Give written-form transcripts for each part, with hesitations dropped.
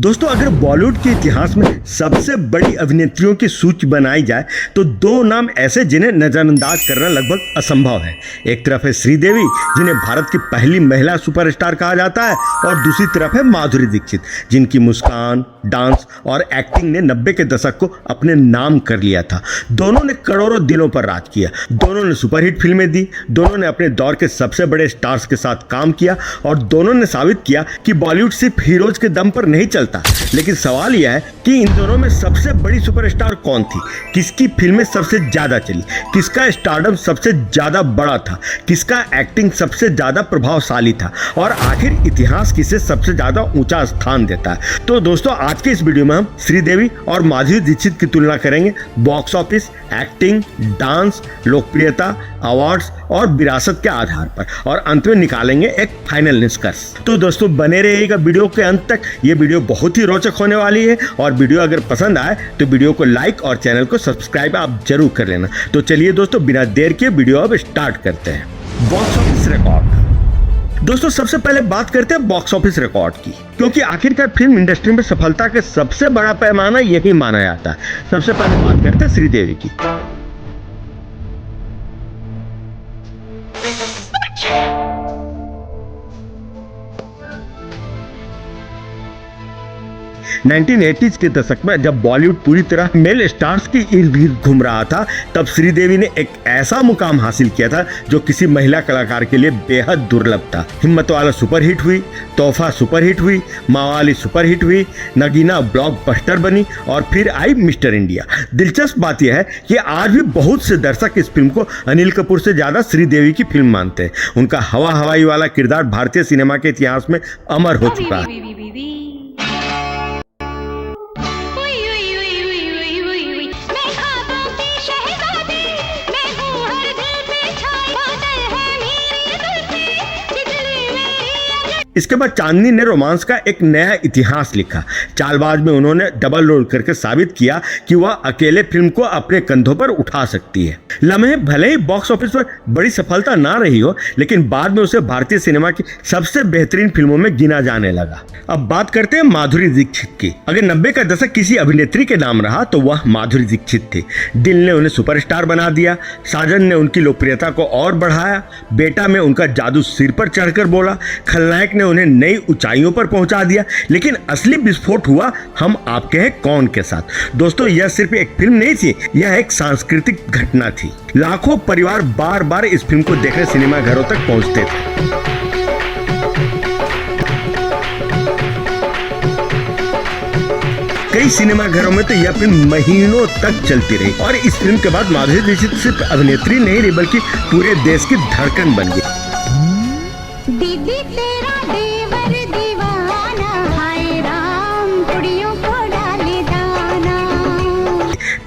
दोस्तों अगर बॉलीवुड के इतिहास में सबसे बड़ी अभिनेत्रियों की सूची बनाई जाए तो दो नाम ऐसे जिन्हें नजरअंदाज करना लगभग असंभव है। एक तरफ है श्रीदेवी जिन्हें भारत की पहली महिला सुपरस्टार कहा जाता है और दूसरी तरफ है माधुरी दीक्षित जिनकी मुस्कान, डांस और एक्टिंग ने 90 के दशक को अपने नाम कर लिया था। दोनों ने करोड़ों दिलों पर राज किया, दोनों ने सुपरहिट फिल्में दी, दोनों ने अपने दौर के सबसे बड़े स्टार्स के साथ काम किया और दोनों ने साबित किया कि बॉलीवुड सिर्फ हीरोज के दम पर नहीं चलता। लेकिन सवाल यह है कि इन दोनों में सबसे बड़ी सुपरस्टार कौन थी, किसकी फिल्में सबसे ज्यादा चली, किसका स्टारडम सबसे ज्यादा बड़ा था, किसका एक्टिंग सबसे ज्यादा प्रभावशाली था और आखिर इतिहास किसे सबसे ज्यादा ऊंचा स्थान देता है। तो दोस्तों आज के इस वीडियो में हम श्रीदेवी और माधुरी दीक्षित की तुलना करेंगे बॉक्स ऑफिस, एक्टिंग, डांस, लोकप्रियता, अवार्ड्स और विरासत के आधार पर और अंत में निकालेंगे एक फाइनल निष्कर्ष। तो दोस्तों बने रहिएगा वीडियो के अंत तक, ये वीडियो बहुत ही रोचक होने वाली है और वीडियो अगर पसंद आए तो वीडियो को लाइक और चैनल को सब्सक्राइब आप जरूर कर लेना। तो चलिए दोस्तों बिना देर के वीडियो अब स्टार्ट करते हैं। Box office record. दोस्तों सबसे पहले बात करते हैं बॉक्स ऑफिस रिकॉर्ड की, क्योंकि आखिरकार फिल्म इंडस्ट्री में सफलता के सबसे बड़ा पैमाना यही माना जाता है। सबसे पहले बात करते हैं श्रीदेवी की। $1980s के दशक में जब बॉलीवुड पूरी तरह मेल स्टार्स की इर्द गिर्द घूम रहा था, तब श्रीदेवी ने एक ऐसा मुकाम हासिल किया था जो किसी महिला कलाकार के लिए बेहद दुर्लभ था। हिम्मत वाला सुपरहिट हुई, तोहफा सुपरहिट हुई, मावाली सुपरहिट हुई, नगीना ब्लॉकबस्टर बनी और फिर आई मिस्टर इंडिया। दिलचस्प बात यह है कि आज भी बहुत से दर्शक इस फिल्म को अनिल कपूर से ज्यादा श्रीदेवी की फिल्म मानते हैं। उनका हवा हवाई वाला किरदार भारतीय सिनेमा के इतिहास में अमर हो चुका है। इसके बाद चांदनी ने रोमांस का एक नया इतिहास लिखा। चालबाज में उन्होंने डबल रोल करके साबित किया कि वह अकेले फिल्म को अपने कंधों पर उठा सकती है। लम्हे भले ही बॉक्स ऑफिस पर बड़ी सफलता ना रही हो, लेकिन बाद में उसे भारतीय सिनेमा की सबसे बेहतरीन फिल्मों में गिना जाने लगा। अब बात करते हैं माधुरी दीक्षित की। अगर 90 का दशक किसी अभिनेत्री के नाम रहा तो वह माधुरी दीक्षित थी। दिल ने उन्हें सुपरस्टार बना दिया, साजन ने उनकी लोकप्रियता को और बढ़ाया, बेटा में उनका जादू सिर पर चढ़कर बोला, खलनायक ने उन्हें नई ऊंचाइयों पर पहुंचा दिया। लेकिन असली विस्फोट हुआ हम आपके हैं कौन के साथ। दोस्तों यह सिर्फ एक फिल्म नहीं थी, यह एक सांस्कृतिक घटना थी। लाखों परिवार बार बार इस फिल्म को देखने सिनेमा घरों तक पहुंचते थे। कई सिनेमा घरों में तो यह फिल्म महीनों तक चलती रही और इस फिल्म के बाद माधुरी दीक्षित सिर्फ अभिनेत्री नहीं रही बल्कि पूरे देश की धड़कन बन गई। दीदी तेरा देवर दीवाना, हाय राम कुड़ियों को डाले दाना।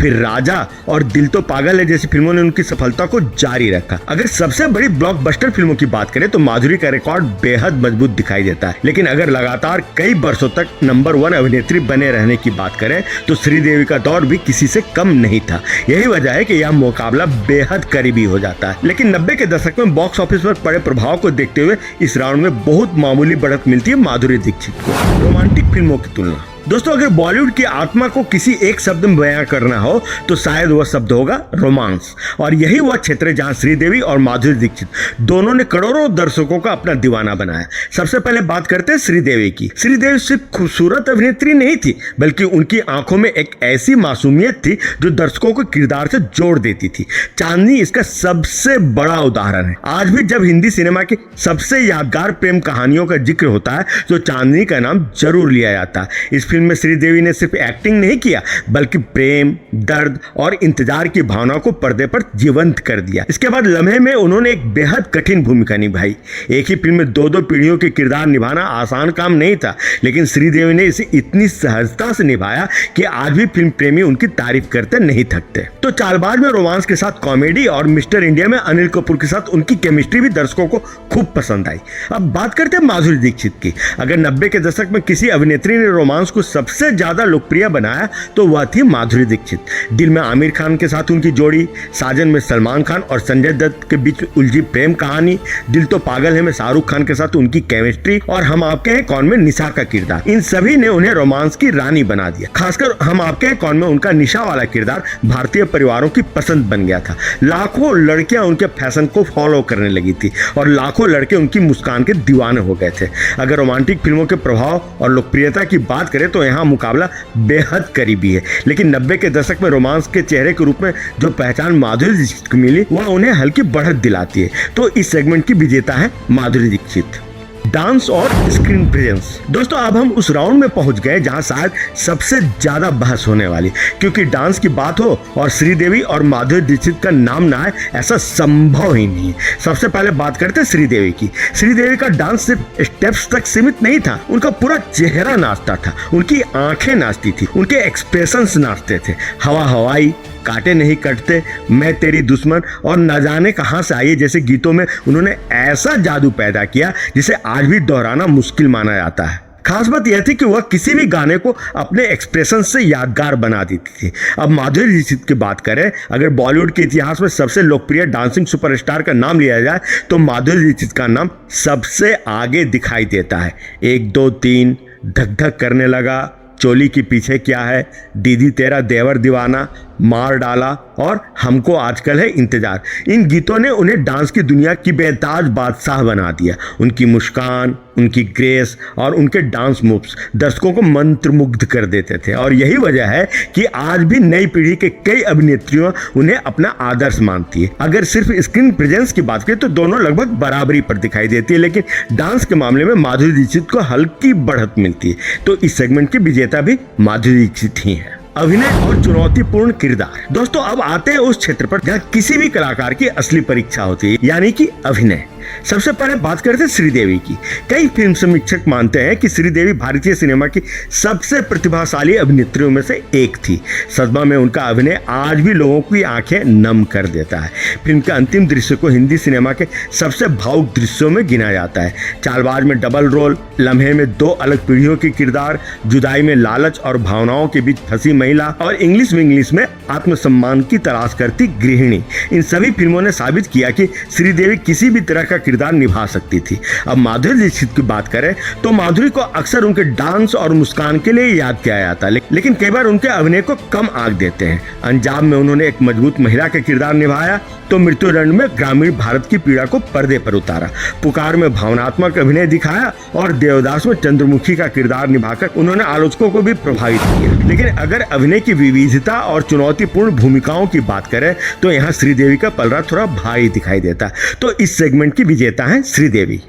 फिर राजा और दिल तो पागल है जैसी फिल्मों ने उनकी सफलता को जारी रखा। अगर सबसे बड़ी ब्लॉकबस्टर फिल्मों की बात करें तो माधुरी का रिकॉर्ड बेहद मजबूत दिखाई देता है। लेकिन अगर लगातार कई वर्षों तक नंबर 1 अभिनेत्री बने रहने की बात करें तो श्रीदेवी का दौर भी किसी से कम नहीं था। यही वजह है कि यह मुकाबला बेहद करीबी हो जाता है। लेकिन 90 के दशक में बॉक्स ऑफिस पर पड़े प्रभाव को देखते हुए इस राउंड में बहुत मामूली बढ़त मिलती है माधुरी दीक्षित को। रोमांटिक फिल्मों की तुलना। दोस्तों अगर बॉलीवुड की आत्मा को किसी एक शब्द में बयां करना हो तो शायद वह शब्द होगा रोमांस। और यही वह क्षेत्र है जहां श्रीदेवी और माधुरी दीक्षित दोनों ने करोड़ों दर्शकों का अपना दीवाना बनाया। सबसे पहले बात करते हैं श्रीदेवी की। श्रीदेवी सिर्फ खूबसूरत अभिनेत्री नहीं थी बल्कि उनकी आंखों में एक ऐसी मासूमियत थी जो दर्शकों को किरदार से जोड़ देती थी। चांदनी इसका सबसे बड़ा उदाहरण है। आज भी जब हिंदी सिनेमा की सबसे यादगार प्रेम कहानियों का जिक्र होता है तो चांदनी का नाम जरूर लिया जाता है। इस फिल्म में श्रीदेवी ने सिर्फ एक्टिंग नहीं किया बल्कि प्रेम, दर्द और इंतजार की भावना को पर्दे पर जीवंत कर दिया। इसके बाद लम्हे में उन्होंने एक बेहद कठिन भूमिका निभाई। एक ही फिल्म में दो पीढ़ियों के किरदार निभाना आसान काम नहीं था, लेकिन श्रीदेवी ने इसे इतनी सहजता से निभाया कि आज भी फिल्म प्रेमी उनकी तारीफ करते नहीं थकते। तो चालबाज में रोमांस के साथ कॉमेडी और मिस्टर इंडिया में अनिल कपूर के साथ उनकी केमिस्ट्री भी दर्शकों को खूब पसंद आई। अब बात करते हैं माधुरी दीक्षित की। अगर 90 के दशक में किसी अभिनेत्री ने रोमांस को सबसे ज्यादा लोकप्रिय बनाया तो वह थी माधुरी दीक्षित। दिल में आमिर खान के साथ उनकी जोड़ी, साजन में सलमान खान और संजय दत्त के बीच उलझी प्रेम कहानी, दिल तो पागल है में शाहरुख खान के साथ उनकी केमिस्ट्री और हम आपके हैं कौन में निशा का किरदार, इन सभी ने उन्हें रोमांस की रानी बना दिया। खासकर हम आपके हैं कौन में उनका निशा वाला किरदार भारतीय परिवारों की पसंद बन गया था। लाखों लड़कियां उनके फैशन को फॉलो करने लगी थी और लाखों लड़के उनकी मुस्कान के दीवाने हो गए थे। अगर रोमांटिक फिल्मों के प्रभाव और लोकप्रियता की बात करें तो यहाँ मुकाबला बेहद करीबी है, लेकिन 90 के दशक में रोमांस के चेहरे के रूप में जो पहचान माधुरी दीक्षित को मिली वह उन्हें हल्की बढ़त दिलाती है। तो इस सेगमेंट की विजेता है माधुरी दीक्षित। डांस और स्क्रीन प्रेजेंस। दोस्तों अब हम उस राउंड में पहुंच गए जहां शायद सबसे ज्यादा बहस होने वाली, क्योंकि डांस की बात हो और श्रीदेवी और माधुरी दीक्षित का नाम ना आए ऐसा संभव ही नहीं है। सबसे पहले बात करते हैं श्रीदेवी की। श्रीदेवी का डांस सिर्फ स्टेप्स तक सीमित नहीं था, उनका पूरा चेहरा नाचता था, उनकी आंखें नाचती थी, उनके एक्सप्रेशंस नाचते थे। हवा हवाई, कांटे नहीं कटते, मैं तेरी दुश्मन और न जाने कहां से आई जैसे गीतों में उन्होंने ऐसा जादू पैदा किया जिसे आज भी दोहराना मुश्किल माना जाता है। खास बात यह थी कि वह किसी भी गाने को अपने एक्सप्रेशन से यादगार बना देती थी। अब माधुरी दीक्षित की बात करें, अगर बॉलीवुड के इतिहास में सबसे लोकप्रिय डांसिंग सुपरस्टार का नाम लिया जाए तो माधुरी दीक्षित का नाम सबसे आगे दिखाई देता है। 1 2 3, धक धक करने लगा, चोली के पीछे क्या है, दीदी तेरा देवर दीवाना, मार डाला और हमको आजकल है इंतजार। इन गीतों ने उन्हें डांस की दुनिया की बेताज बादशाह बना दिया। उनकी मुस्कान, उनकी ग्रेस और उनके डांस मूव्स दर्शकों को मंत्रमुग्ध कर देते थे और यही वजह है कि आज भी नई पीढ़ी के कई अभिनेत्रियों उन्हें अपना आदर्श मानती है। अगर सिर्फ स्क्रीन प्रेजेंस की बात करें तो दोनों लगभग बराबरी पर दिखाई देती है, लेकिन डांस के मामले में माधुरी दीक्षित को हल्की बढ़त मिलती है। तो इस सेगमेंट की विजेता भी माधुरी दीक्षित ही है। अभिनय और चुनौतीपूर्ण किरदार। दोस्तों अब आते हैं उस क्षेत्र पर जहाँ किसी भी कलाकार की असली परीक्षा होती है, यानी कि अभिनय। सबसे पहले बात करते हैं श्रीदेवी की। कई फिल्म समीक्षक मानते हैं कि श्रीदेवी भारतीय सिनेमा की सबसे प्रतिभाशाली अभिनेत्रियों में से एक थी। सदमा में उनका अभिनय आज भी लोगों की आंखें नम कर देता है। फिल्म के अंतिम दृश्य को हिंदी सिनेमा के सबसे भावुक दृश्यों में गिना जाता है। चालबाज में डबल रोल, लम्हे में 2 अलग पीढ़ियों के किरदार, जुदाई में लालच और भावनाओं के बीच फंसी महिला और इंग्लिश में आत्मसम्मान की तलाश करती गृहिणी, इन सभी फिल्मों ने साबित किया कि श्रीदेवी किसी भी तरह का किरदार निभा सकती थी। अब माधुरी दीक्षित की बात करें तो माधुरी को अक्सर उनके डांस और मुस्कान के लिए याद किया जाता है, लेकिन कई बार उनके अभिनय को कम आंक देते हैं। अंजाम में उन्होंने एक मजबूत महिला का किरदार निभाया तो मृत्युदंड में ग्रामीण भारत की पीड़ा को पर्दे पर उतारा। पुकार में भावनात्मक अभिनय दिखाया और देवदास में चंद्रमुखी का किरदार निभाकर उन्होंने आलोचकों को भी प्रभावित किया। लेकिन अगर अभिनय की विविधता और चुनौतीपूर्ण भूमिकाओं की बात करें तो यहाँ श्रीदेवी का पलड़ा थोड़ा भारी दिखाई देता है। तो इस सेगमेंट की विजेता है श्रीदेवी।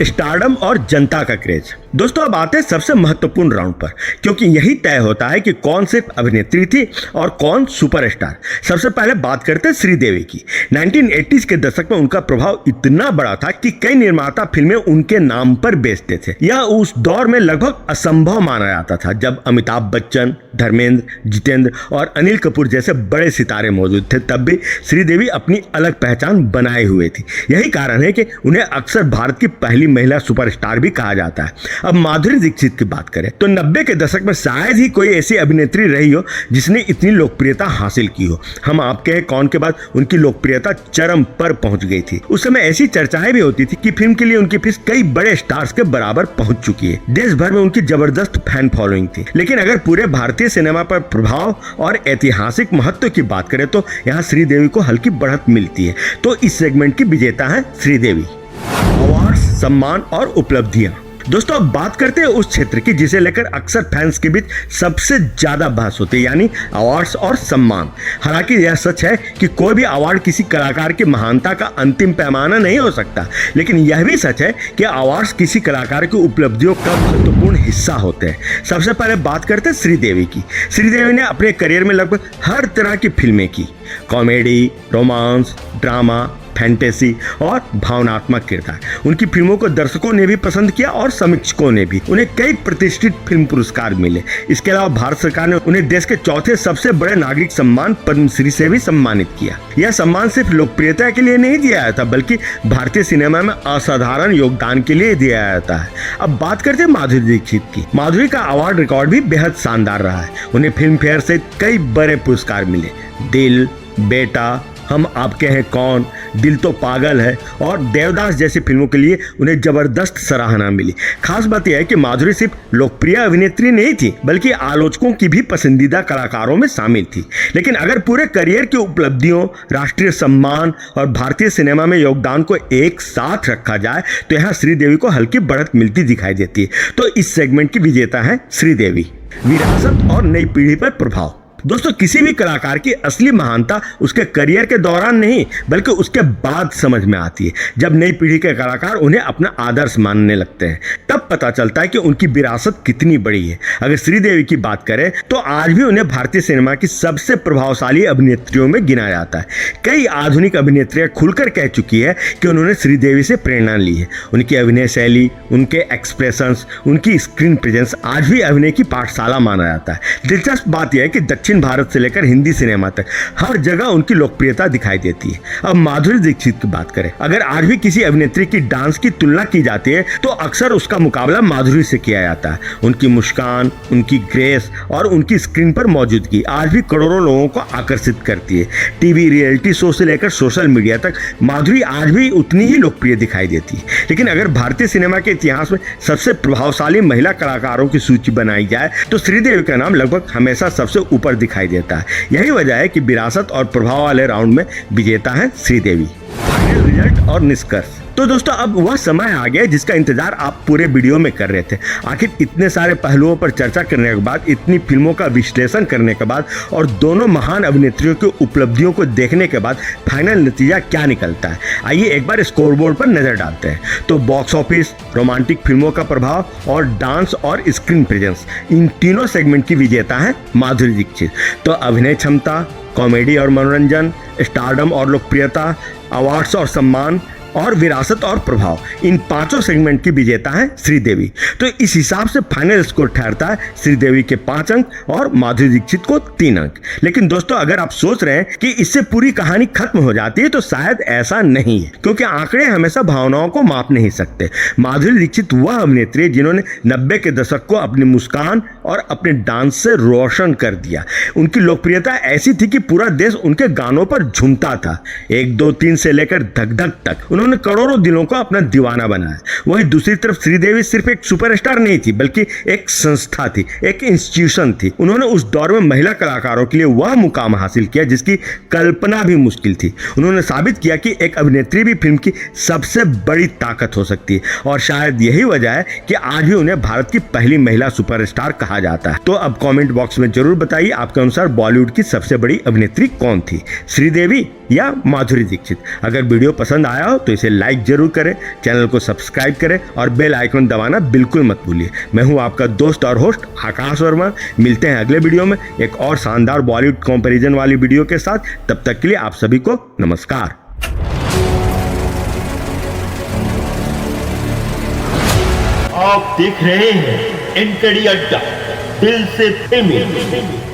स्टारडम और जनता का क्रेज। दोस्तों अब आते हैं सबसे महत्वपूर्ण राउंड पर, क्योंकि यही तय होता है कि कौन सिर्फ अभिनेत्री थी और कौन सुपरस्टार। सबसे पहले बात करते हैं श्रीदेवी की। 1980s के दशक में उनका प्रभाव इतना बड़ा था कि कई निर्माता फिल्में उनके नाम पर बेचते थे। यह उस दौर में लगभग असंभव माना जाता था जब अमिताभ बच्चन, धर्मेंद्र, जितेंद्र और अनिल कपूर जैसे बड़े सितारे मौजूद थे। तब भी श्रीदेवी अपनी अलग पहचान बनाए हुए थी। यही कारण है कि उन्हें अक्सर भारत की पहली महिला सुपरस्टार भी कहा जाता है। अब माधुरी दीक्षित की बात करें तो 90 के दशक में शायद ही कोई ऐसी अभिनेत्री रही हो जिसने इतनी लोकप्रियता हासिल की हो। हम आपके हैं कौन के बाद उनकी लोकप्रियता चरम पर पहुंच गई थी। उस समय ऐसी चर्चाएं भी होती थी कि फिल्म के लिए उनकी फीस कई बड़े स्टार्स के बराबर पहुंच चुकी है। देश भर में उनकी जबरदस्त फैन फॉलोइंग थी। लेकिन अगर पूरे भारतीय सिनेमा पर प्रभाव और ऐतिहासिक महत्व की बात करें तो यहाँ श्रीदेवी को हल्की बढ़त मिलती है। तो इस सेगमेंट की विजेता है श्रीदेवी। अवार्ड, सम्मान और उपलब्धियां। दोस्तों अब बात करते हैं उस क्षेत्र की जिसे लेकर अक्सर फैंस के बीच सबसे ज्यादा बहस होती है, यानी अवार्ड्स और सम्मान। हालांकि यह सच है कि कोई भी अवार्ड किसी कलाकार की महानता का अंतिम पैमाना नहीं हो सकता, लेकिन यह भी सच है कि अवार्ड्स किसी कलाकार की उपलब्धियों का महत्वपूर्ण हिस्सा होते हैं। सबसे पहले बात करते हैं श्रीदेवी की। श्रीदेवी ने अपने करियर में लगभग हर तरह की फिल्में की। कॉमेडी, रोमांस, ड्रामा, फैंटेसी और भावनात्मक किरदार। उनकी फिल्मों को दर्शकों ने भी पसंद किया और समीक्षकों ने भी। उन्हें कई प्रतिष्ठित फिल्म पुरस्कार मिले। इसके अलावा भारत सरकार ने उन्हें देश के चौथे सबसे बड़े नागरिक सम्मान पद्मश्री से भी सम्मानित किया। यह सम्मान सिर्फ लोकप्रियता के लिए नहीं दिया जाता, बल्कि भारतीय सिनेमा में असाधारण योगदान के लिए दिया जाता है। अब बात करते हैं माधुरी दीक्षित की। माधुरी का अवार्ड रिकॉर्ड भी बेहद शानदार रहा है। उन्हें फिल्म फेयर से कई बड़े पुरस्कार मिले। दिल, बेटा, हम आपके हैं कौन, दिल तो पागल है और देवदास जैसी फिल्मों के लिए उन्हें जबरदस्त सराहना मिली। खास बात यह है कि माधुरी सिर्फ लोकप्रिय अभिनेत्री नहीं थी, बल्कि आलोचकों की भी पसंदीदा कलाकारों में शामिल थी। लेकिन अगर पूरे करियर की उपलब्धियों, राष्ट्रीय सम्मान और भारतीय सिनेमा में योगदान को एक साथ रखा जाए तो यहाँ श्रीदेवी को हल्की बढ़त मिलती दिखाई देती है। तो इस सेगमेंट की विजेता है श्रीदेवी। विरासत और नई पीढ़ी पर प्रभाव। दोस्तों, किसी भी कलाकार की असली महानता उसके करियर के दौरान नहीं, बल्कि उसके बाद समझ में आती है। जब नई पीढ़ी के कलाकार उन्हें अपना आदर्श मानने लगते हैं, तब पता चलता है कि उनकी विरासत कितनी बड़ी है। अगर श्रीदेवी की बात करें तो आज भी उन्हें भारतीय सिनेमा की सबसे प्रभावशाली अभिनेत्रियों में गिना जाता है। कई आधुनिक अभिनेत्रियां खुलकर कह चुकी है कि उन्होंने श्रीदेवी से प्रेरणा ली है। उनकी अभिनय शैली, उनके एक्सप्रेशंस, उनकी स्क्रीन प्रेजेंस आज भी अभिनय की पाठशाला माना जाता है। दिलचस्प बात यह है कि दक्षिण भारत से लेकर हिंदी सिनेमा तक हर जगह उनकी लोकप्रियता दिखाई देती है। अब माधुरी दीक्षित की बात करें, अगर आज भी किसी अभिनेत्री की डांस की तुलना की जाती है तो अक्सर उसका मुकाबला माधुरी से किया जाता है। उनकी मुस्कान, उनकी ग्रेस और उनकी स्क्रीन पर मौजूदगी आज भी करोड़ों लोगों को आकर्षित करती है। टीवी, रियलिटी शो से लेकर सोशल मीडिया तक माधुरी आज भी उतनी ही लोकप्रिय दिखाई देती है। लेकिन अगर भारतीय सिनेमा के इतिहास में सबसे प्रभावशाली महिला कलाकारों की सूची बनाई जाए तो श्रीदेवी का नाम लगभग हमेशा सबसे ऊपर दिखाई देता है। यही वजह है कि विरासत और प्रभाव वाले राउंड में विजेता है श्रीदेवी। फाइनल रिजल्ट और निष्कर्ष। तो दोस्तों, अब वह समय आ गया जिसका इंतजार आप पूरे वीडियो में कर रहे थे। आखिर इतने सारे पहलुओं पर चर्चा करने के बाद, इतनी फिल्मों का विश्लेषण करने के बाद और दोनों महान अभिनेत्रियों की उपलब्धियों को देखने के बाद फाइनल नतीजा क्या निकलता है, आइए एक बार स्कोरबोर्ड पर नजर डालते हैं। तो बॉक्स ऑफिस, रोमांटिक फिल्मों का प्रभाव और डांस और स्क्रीन प्रेजेंस, इन तीनों सेगमेंट की विजेता है माधुरी दीक्षित। तो अभिनय क्षमता, कॉमेडी और मनोरंजन, स्टारडम और लोकप्रियता, अवार्ड्स और सम्मान और विरासत और प्रभाव, इन पांचों सेगमेंट की विजेता है श्रीदेवी। तो इस हिसाब से फाइनल स्कोर ठहरता है श्रीदेवी के 5 अंक और माधुरी दीक्षित को 3 अंक। लेकिन दोस्तों, अगर आप सोच रहे हैं कि इससे पूरी कहानी खत्म हो जाती है तो शायद ऐसा नहीं है, क्योंकि आंकड़े हमेशा भावनाओं को माप नहीं सकते। माधुरी दीक्षित वह अभिनेत्री है जिन्होंने 90 के दशक को अपनी मुस्कान और अपने डांस से रोशन कर दिया। उनकी लोकप्रियता ऐसी थी कि पूरा देश उनके गानों पर झूमता था। 1, 2, 3 से लेकर धक धक तक उन्होंने करोड़ों दिलों को अपना दीवाना बनाया। वहीं दूसरी तरफ श्रीदेवी सिर्फ एक सुपरस्टार नहीं थी, बल्कि एक संस्था थी, एक इंस्टीट्यूशन थी। उन्होंने उस दौर में महिला कलाकारों के लिए वह मुकाम हासिल किया जिसकी कल्पना भी मुश्किल थी। उन्होंने साबित किया कि एक अभिनेत्री भी फिल्म की सबसे बड़ी ताकत हो सकती है, और शायद यही वजह है कि आज भी उन्हें भारत की पहली महिला सुपरस्टार कहा जाता है। तो अब कमेंट बॉक्स में जरूर बताइए आपके अनुसार बॉलीवुड की सबसे बड़ी अभिनेत्री कौन थी, श्रीदेवी या माधुरी दीक्षित। अगर वीडियो पसंद आया हो तो इसे लाइक जरूर करें, चैनल को सब्सक्राइब करें और बेल आइकन दबाना बिल्कुल मत भूलिए। मैं हूं आपका दोस्त और होस्ट आकाश वर्मा। मिलते हैं अगले वीडियो में एक और शानदार बॉलीवुड कंपैरिजन वाली वीडियो के साथ। तब तक के लिए आप सभी को नमस्कार। आप देख रहे हैं एनकेडी अड्डा, दिल से फिल्मी।